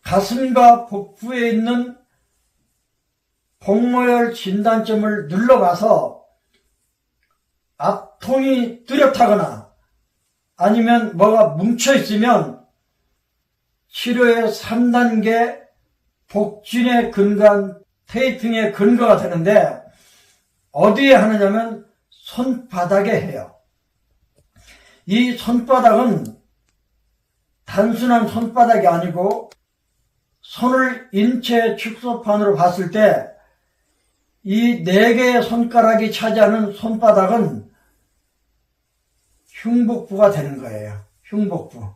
가슴과 복부에 있는 복모열 진단점을 눌러봐서 압통이 뚜렷하거나 아니면 뭐가 뭉쳐있으면 치료의 3단계 복진에 근거한 테이핑의 근거가 되는데, 어디에 하느냐면 손바닥에 해요. 이 손바닥은 단순한 손바닥이 아니고 손을 인체 축소판으로 봤을 때 이 4개의 손가락이 차지하는 손바닥은 흉복부가 되는 거예요. 흉복부.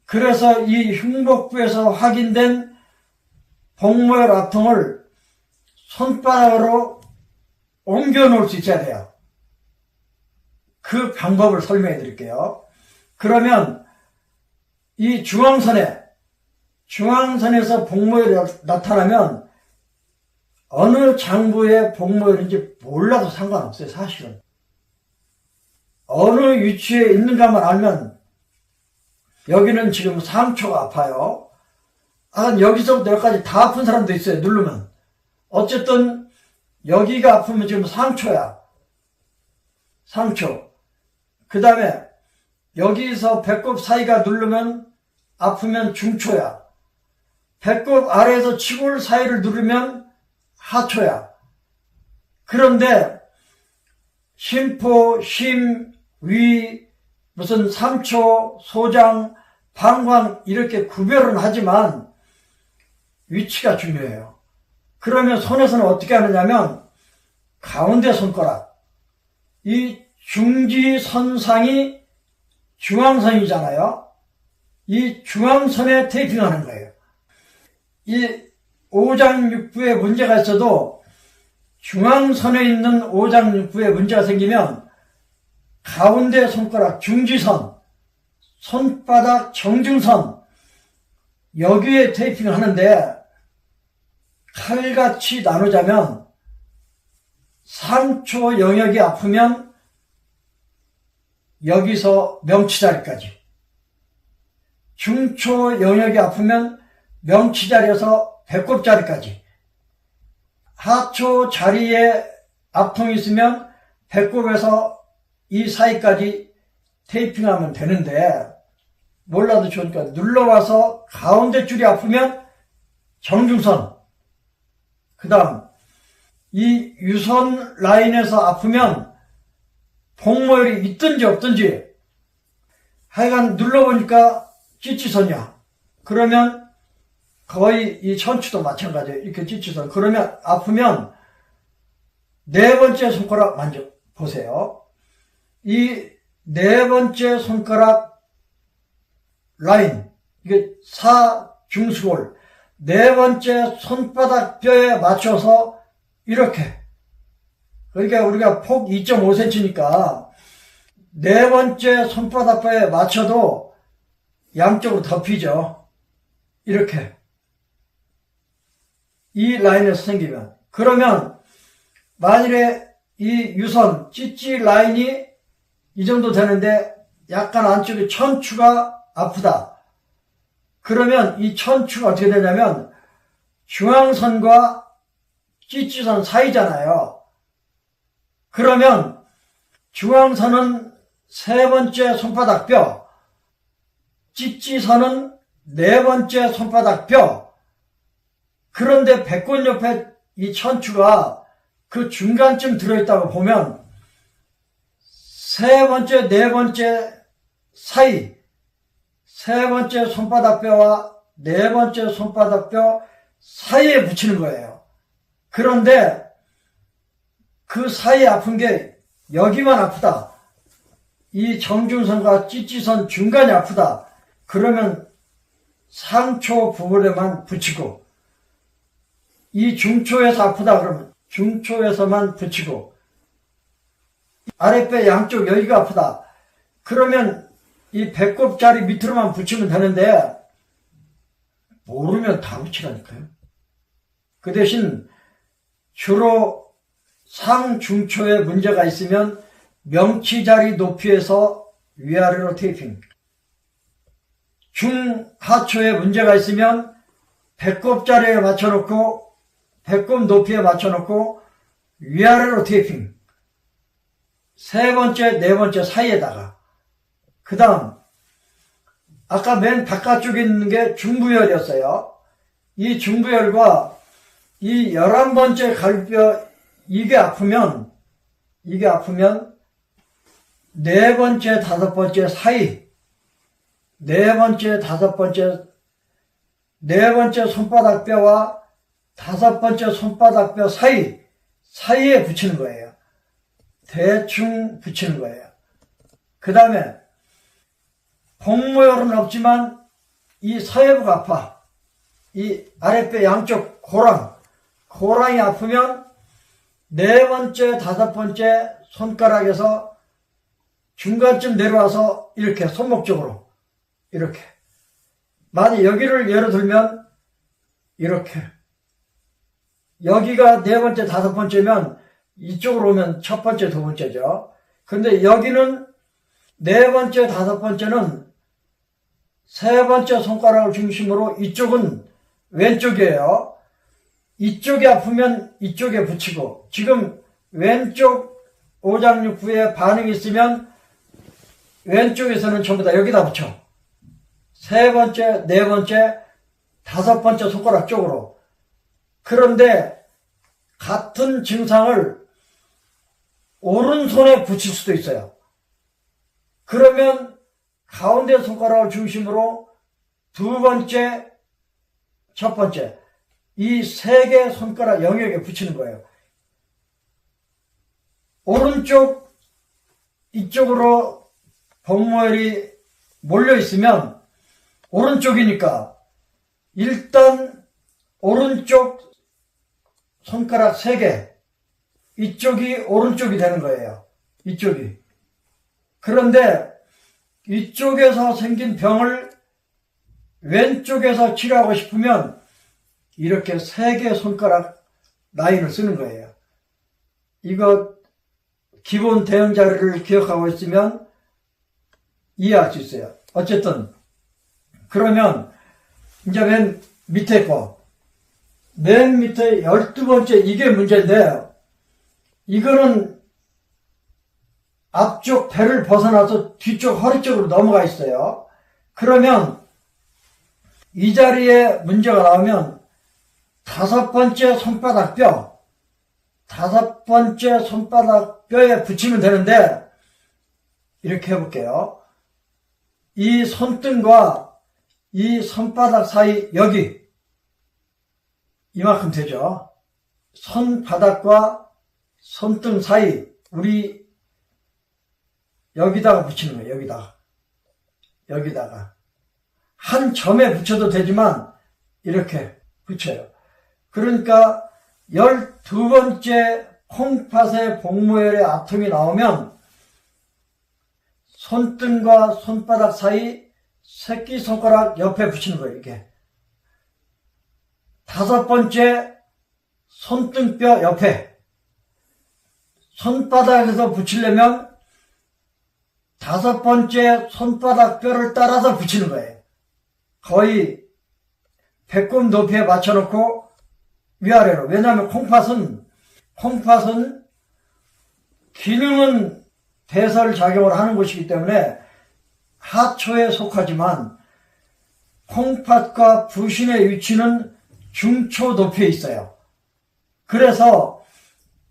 그래서 이 흉복부에서 확인된 복모열 압통을 손바닥으로 옮겨 놓을 수 있어야 돼요. 그 방법을 설명해 드릴게요. 그러면 이 중앙선에서 복모열이 나타나면 어느 장부의 복모열인지 몰라도 상관없어요, 사실은. 어느 위치에 있는가만 알면, 여기는 지금 상초가 아파요. 여기서부터 여기까지 다 아픈 사람도 있어요, 누르면. 어쨌든 여기가 아프면 지금 상초야. 상초. 그 다음에 여기서 배꼽 사이가 누르면 아프면 중초야. 배꼽 아래에서 치골 사이를 누르면 하초야. 그런데 심포, 심, 위, 무슨 삼초, 소장, 방광 이렇게 구별은 하지만 위치가 중요해요. 그러면 손에서는 어떻게 하느냐면 가운데 손가락, 이 중지선상이 중앙선이잖아요. 이 중앙선에 테이핑하는 거예요. 이 오장육부에 문제가 있어도 중앙선에 있는 오장육부에 문제가 생기면 가운데 손가락 중지선, 손바닥 정중선 여기에 테이핑을 하는데, 칼같이 나누자면 상초 영역이 아프면 여기서 명치자리까지, 중초 영역이 아프면 명치자리에서 배꼽자리까지, 하초 자리에 압통이 있으면 배꼽에서 이 사이까지 테이핑하면 되는데, 몰라도 좋으니까 눌러와서 가운데 줄이 아프면 정중선, 그 다음 이 유선 라인에서 아프면 복모열이 있든지 없든지 하여간 눌러보니까 찌찌선이야. 그러면 거의 이 천추도 마찬가지예요. 이렇게 찌찌선. 그러면 아프면 4번째 손가락 만져보세요. 이 4번째 손가락 라인, 이게 사중수골 4번째 손바닥 뼈에 맞춰서 이렇게, 그러니까 우리가 폭 2.5cm니까 4번째 손바닥 뼈에 맞춰도 양쪽으로 덮이죠. 이렇게 이 라인에서 생기면, 그러면 만일에 이 유선 찌찌 라인이 이 정도 되는데 약간 안쪽에 천추가 아프다. 그러면 이 천추가 어떻게 되냐면 중앙선과 찌찌선 사이잖아요. 그러면 중앙선은 3번째 손바닥 뼈, 찌찌선은 4번째 손바닥 뼈. 그런데 배꼽 옆에 이 천추가 그 중간쯤 들어있다고 보면 3번째, 4번째 사이, 3번째 손바닥 뼈와 4번째 손바닥 뼈 사이에 붙이는 거예요. 그런데 그 사이에 아픈 게 여기만 아프다, 이 정중선과 찌찌선 중간이 아프다, 그러면 상초 부분에만 붙이고, 이 중초에서 아프다 그러면 중초에서만 붙이고, 아랫배 양쪽 여기가 아프다 그러면 이 배꼽자리 밑으로만 붙이면 되는데, 모르면 다 붙이라니까요. 그 대신 주로 상중초에 문제가 있으면 명치자리 높이에서 위아래로 테이핑, 중하초에 문제가 있으면 배꼽자리에 맞춰놓고 배꼽 높이에 맞춰놓고 위아래로 테이핑. 세 번째, 네 번째 사이에다가. 그 다음 아까 맨 바깥쪽에 있는 게 중부열이었어요. 이 중부열과 이 11번째 갈비뼈 이게 아프면 네 번째, 다섯 번째 사이, 네 번째 손바닥뼈와 다섯 번째 손바닥뼈 사이에 붙이는 거예요. 대충 붙이는 거예요. 그 다음에 복모열은 없지만 이 서해부가 아파. 이 아랫배 양쪽 고랑이 아프면 네 번째, 다섯 번째 손가락에서 중간쯤 내려와서 이렇게 손목 쪽으로 이렇게. 만약 여기를 예로 들면 이렇게. 여기가 네 번째, 다섯 번째면 이쪽으로 오면 첫 번째, 두 번째죠. 근데 여기는 네 번째, 다섯 번째는 세 번째 손가락을 중심으로 이쪽은 왼쪽이에요. 이쪽이 아프면 이쪽에 붙이고, 지금 왼쪽 오장육부에 반응이 있으면 왼쪽에서는 전부 다 여기다 붙여. 세 번째, 네 번째, 다섯 번째 손가락 쪽으로. 그런데 같은 증상을 오른손에 붙일 수도 있어요. 그러면 가운데 손가락을 중심으로 두 번째, 첫 번째 이 세 개 손가락 영역에 붙이는 거예요. 오른쪽 이쪽으로 복모열이 몰려 있으면 오른쪽이니까 일단 오른쪽 손가락 세 개 이쪽이 오른쪽이 되는 거예요. 이쪽이. 그런데 이쪽에서 생긴 병을 왼쪽에서 치료하고 싶으면 이렇게 세 개 손가락 라인을 쓰는 거예요. 이거 기본 대응 자료를 기억하고 있으면 이해할 수 있어요. 어쨌든 그러면 이제 맨 밑에 거, 맨 밑에 12번째 이게 문제인데, 이거는 앞쪽 배를 벗어나서 뒤쪽 허리 쪽으로 넘어가 있어요. 그러면 이 자리에 문제가 나오면 다섯 번째 손바닥뼈에 붙이면 되는데, 이렇게 해볼게요. 이 손등과 이 손바닥 사이, 여기 이만큼 되죠. 손바닥과 손등 사이, 우리 여기다가 붙이는 거예요. 여기다가 한 점에 붙여도 되지만 이렇게 붙여요. 그러니까 12번째 콩팥의 복모열의 아픔이 나오면 손등과 손바닥 사이 새끼손가락 옆에 붙이는 거예요. 이게 다섯 번째 손등뼈 옆에, 손바닥에서 붙이려면 다섯 번째 손바닥 뼈를 따라서 붙이는 거예요. 거의 배꼽 높이에 맞춰놓고 위아래로. 왜냐하면 콩팥은 기능은 배설작용을 하는 곳이기 때문에 하초에 속하지만 콩팥과 부신의 위치는 중초 높이에 있어요. 그래서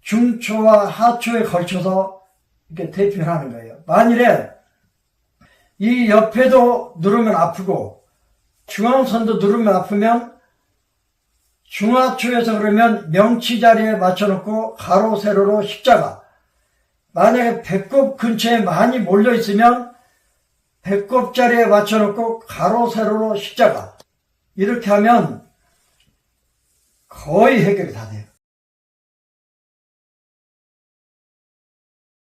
중초와 하초에 걸쳐서 이렇게 테이핑을 하는 거예요. 만일에 이 옆에도 누르면 아프고 중앙선도 누르면 아프면 중하초에서 그러면 명치 자리에 맞춰놓고 가로 세로로 십자가. 만약에 배꼽 근처에 많이 몰려 있으면 배꼽 자리에 맞춰놓고 가로 세로로 십자가. 이렇게 하면 거의 해결이 다 돼요.